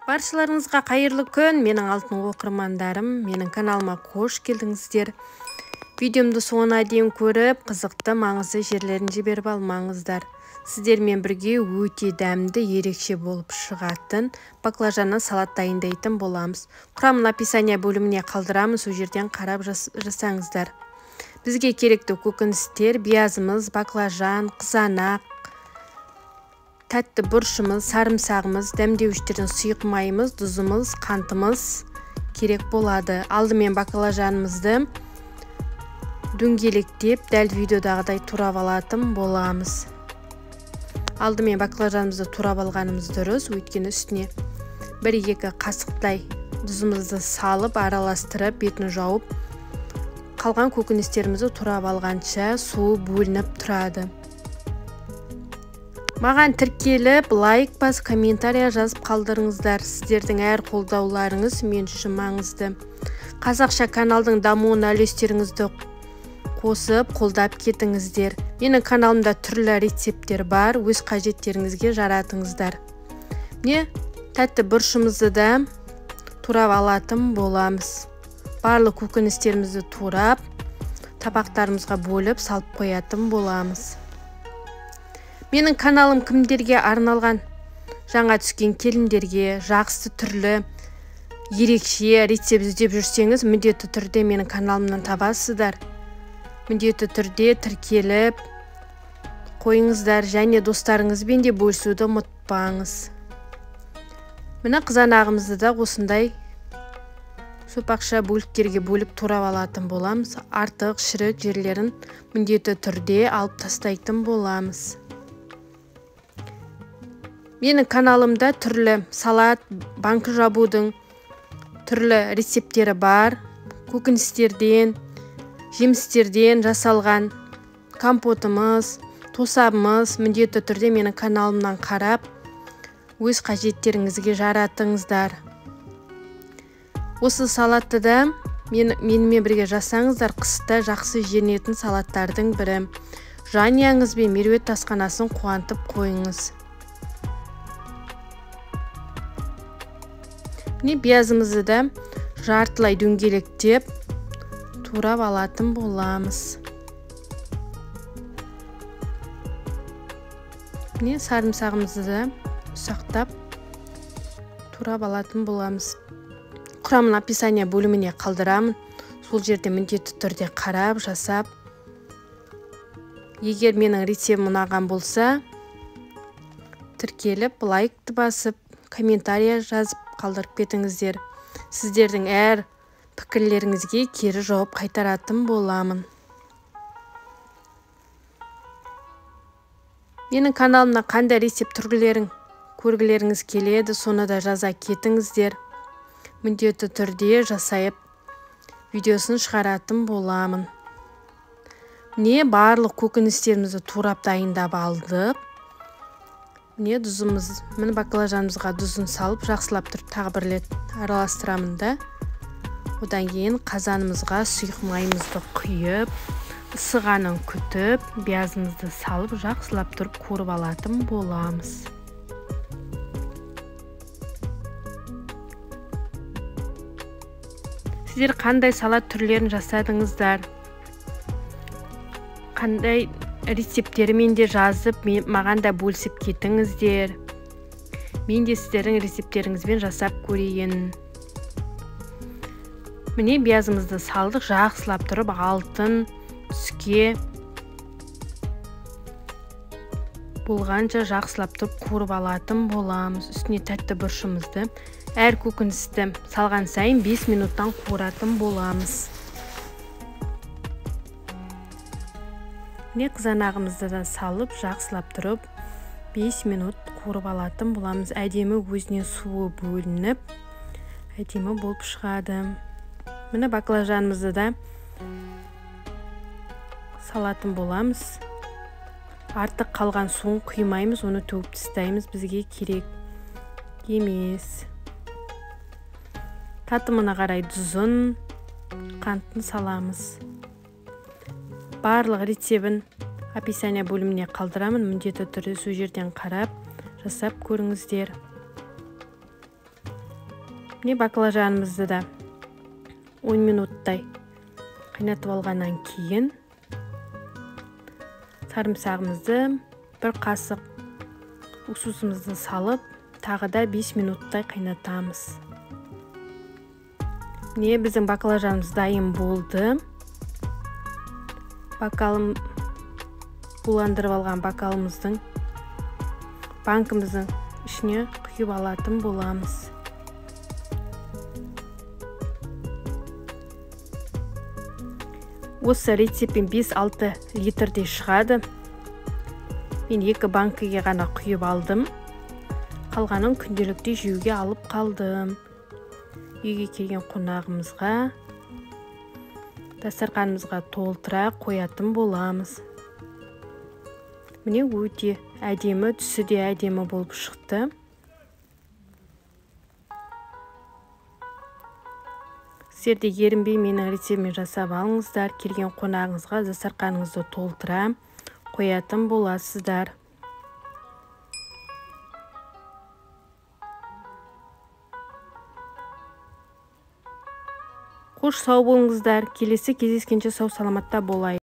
Баршаларыңызға қайырлы күн, менің алтын оқырмандарым, менің каналыма қош келдіңіздер. Видеомды соңына дейін көріп, қызықты маңызды жерлерін жіберіп алмаңыздар. Сіздермен бірге өте дәмді, ерекше болып шығатын баклажаннан салат дайындайтын боламыз. Құрамын описание бөліміне қалдырамын, сол жерден қарап жасаңыздар. Бізге керекті көкөністер: биязымыз, баклажан, қызанақ, тәтті бұршымыз, сарымсағымыз, дәмдеуіштерден сұйық майымыз, тұзымыз, қантымыз керек болады. Алдымен баклажанымызды дөңгелектеп, дәл видеодағыдай турап алатын боламыз. Алдымен баклажанымызды турап алғанымыз дұрыс, өйткені үстіне 1-2 қасықтай тұзымызды салып, араластырып, бетін жауып, қалған көкөністерімізді турап алғанша суы бөлініп тұрады. Маған тіркеліп, лайк бас, комментария жазып қалдырыңыздар. Сіздердің әр қолдауларыңыз мен үшін маңызды. Қазақша каналдың дамуына үлестеріңізді қосып, қолдап кетіңіздер. Менің каналымда түрлі рецепттер бар, өз қажеттеріңізге жаратыңыздар. Міне, тәтті бұршымызды да турап алатын боламыз. Барлық көкөністерімізді турап, табақтарымызға бөліп салып қоятын боламыз. Менің каналым кімдерге арналған? Жаңа түскен келіндерге, жақсы түрлі, ерекше рецепт іздеп жүрсеңіз, міндетті түрде менің каналымнан табасыздар. Міндетті түрде тіркеліп қойыңыздар, және достарыңызбен де бөлісуді ұмытпаңыз. Міне қызанағымызды да осындай сопақша бөліктерге бөліп турап алатын боламыз. Артық шірік жерлерін міндетті түрде алып тастайтын боламыз. Менің каналымда түрлі салат, банка жабудың түрлі рецепттері бар. Көкөністерден, жемістерден жасалған компотымыз, тосабымыз міндетті түрде менің каналымнан қарап, өз қажеттеріңізге жаратыңыздар. Осы салатты да менімен бірге жасаңыздар. Қыста жақсы жеңетін салаттардың бірі. Жанұяңыз бен меруерт асханасын қуантып қойыңыз. Міне биязымызды да жартылай дөңгелектеп турап алатын боламыз. Міне сарымсағымызды да ұсақтап турап алатын боламыз. Құрамын описание бөліміне қалдырамын. Сол жерде міндетті түрде қарап, жасап. Егер менің рецептім ұнаған болса, тіркеліп, лайкты басып, комментария жазып қалдырып кетіңіздер. Сіздердің әр пікірлеріңізге кері жауап қайтаратын боламын. Менің каналымда қандай рецепт түрлерін көргілеріңіз келеді, соны да жаза кетіңіздер. Міндетті түрде жасайып видеосын шығаратын боламын. Міне барлық көкөністерімізді турап дайындап алдық. Міне тұзымыз, міне баклажанымызға тұзын салып, жақсылап тұрып тағы бір рет араластырамын да. Одан кейін қазанымызға сұйық майымызды құйып, ысығанын күтіп, биязымызды салып, жақсылап тұрып қуырып алатын боламыз. Сіздер қандай салат түрлерін жасадыңыздар? Қандай рецепттерімен де жазып, маған да бөлісіп кетіңіздер. Мен де сіздердің рецепттеріңізбен жасап көрейін. Міне биязымызды салдық, жақсылап тұрып алтын түске болғанша жақсылап тұрып қуырып алатын боламыз. Үстіне тәтті бұршымызды әр көкөністі салған сайын 5 минуттан қуыратын боламыз. Міне қызанағымызды да салып, жақсылап тұрып 5 минут қуырып алатын боламыз. Әдемі өзіне суы бөлініп, әдемі болып шығады. Міне баклажанымызды да салатын боламыз. Артық қалған суын құймаймыз, оны төгіп тастаймыз, бізге керек емес. Татымына қарай тұзын, қантын саламыз. Барлық рецебін описание бөліміне қалдырамын, міндетті түрде сол жерден қарап жасап көріңіздер. Міне баклажанымызды да 10 минуттай қайнатып алғаннан кейін сарымсағымызды бір қасық уксусымызды салып, тағы да 5 минуттай қайнатамыз. Міне біздің баклажанымыз дайын болды. Буландырып алған бакалымыздың банкымыздың ішіне құйып алатын боламыз. Осы рецеппен 5-6 литрдей шығады. Мен 2 банкіге ғана құйып алдым. Қалғанын күнделікті жеуге алып қалдым. Үйге келген қонағымызға, дастарханымызға толтыра қоятын боламыз. Міне өте әдемі, түсі де әдемі болып шықты. Сіздер де ерінбей менің рецептімді жасап алыңыздар. Келген қонағыңызға дастарханыңызды толтыра қоятын боласыздар. Қош сау болыңыздар. Келесі кездескенше сау саламатта болайық.